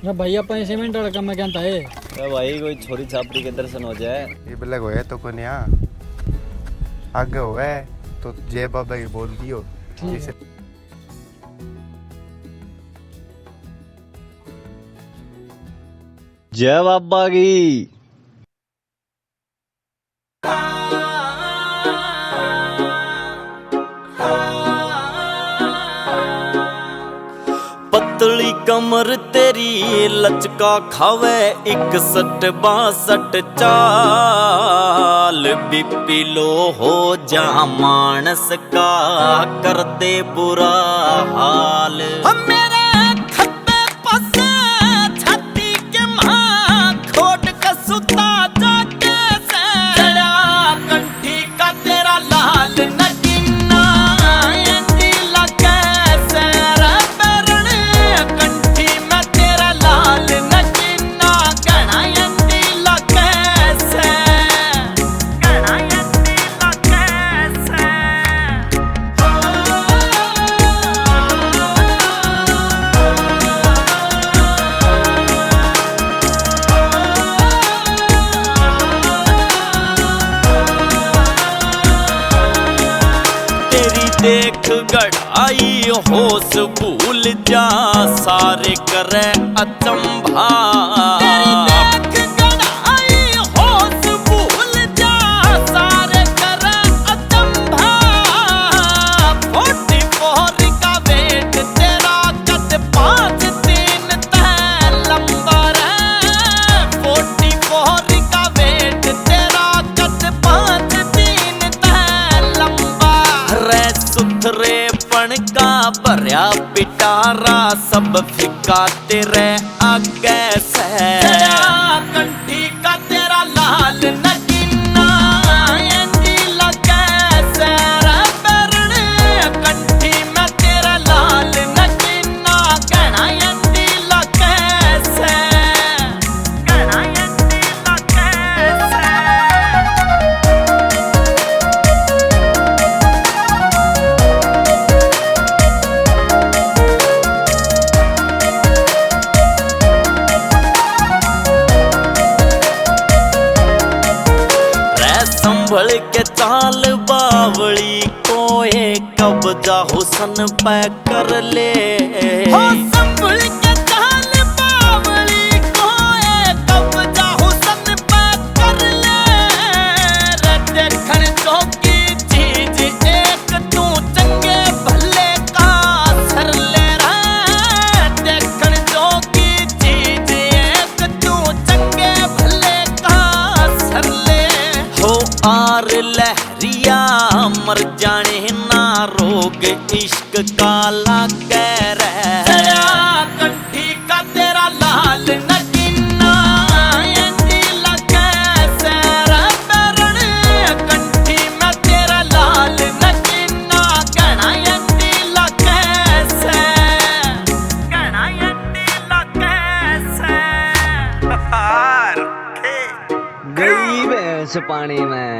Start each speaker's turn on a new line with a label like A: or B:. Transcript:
A: ना भाई अपन सीमेंट वाला काम में क्या है?
B: अरे भाई कोई छोरी छापरी के दर्शन हो जाए।
C: ये बल्ले होए तो कोने आगे होए तो जय बाबा की बोल दियो।
A: ठीक है।
B: जय बाबा की। पतली कमर तेरी लचका खावे 61-62 चाल बीपी लो हो जा मानस का कर दे बुरा हाल। मेरे खब्बे पासे छाती के मां खोट का सुता जाके से जड़ा कंठी का तेरा लाल नगीना एंदी लगे से रबरन कंठी में तेरा लाल नगीना गणा एंदी लगे से गणा एंदी लगे से। तेरी देख गढ़ाई होश भूल जा सारे करे अचंभा। तेरी देख गढ़ाई होश भूल जा सारे करे अचंभा। 44 का वेट तेरा कद 5'3" तय लंबा रे। 44 का वेट तेरा कद 5'3" तय लंबा रे। सुथरे पण का भरया पिटारा सब फिका तेरे आगे से कंठी का तेरा लाल नगीना एंदी लगे से रबरन कंठी में तेरा लाल नगीना गणा एंदी लगे से गणा एंदी लगे से। संभल के चाल बावली कोए कब्जा हुसन पे कर ले। हो संभल के चाल बावली कोए कब्जा हुसन पे कर ले। रे देखन जो की चीज एक तू चंगे भले का सर ले रे। देखन जो की चीज एक तू चंगे भले का सर ले। हो आर लहरिया मर जाने ना रोग इश्क का लागे रे। कंठी का तेरा लाल नगीना एंदी लगे से रबरन कंठी में तेरा लाल नगीना गणा एंदी लगे से गणा एंदी लगे से।
D: गई भैंस पानी में।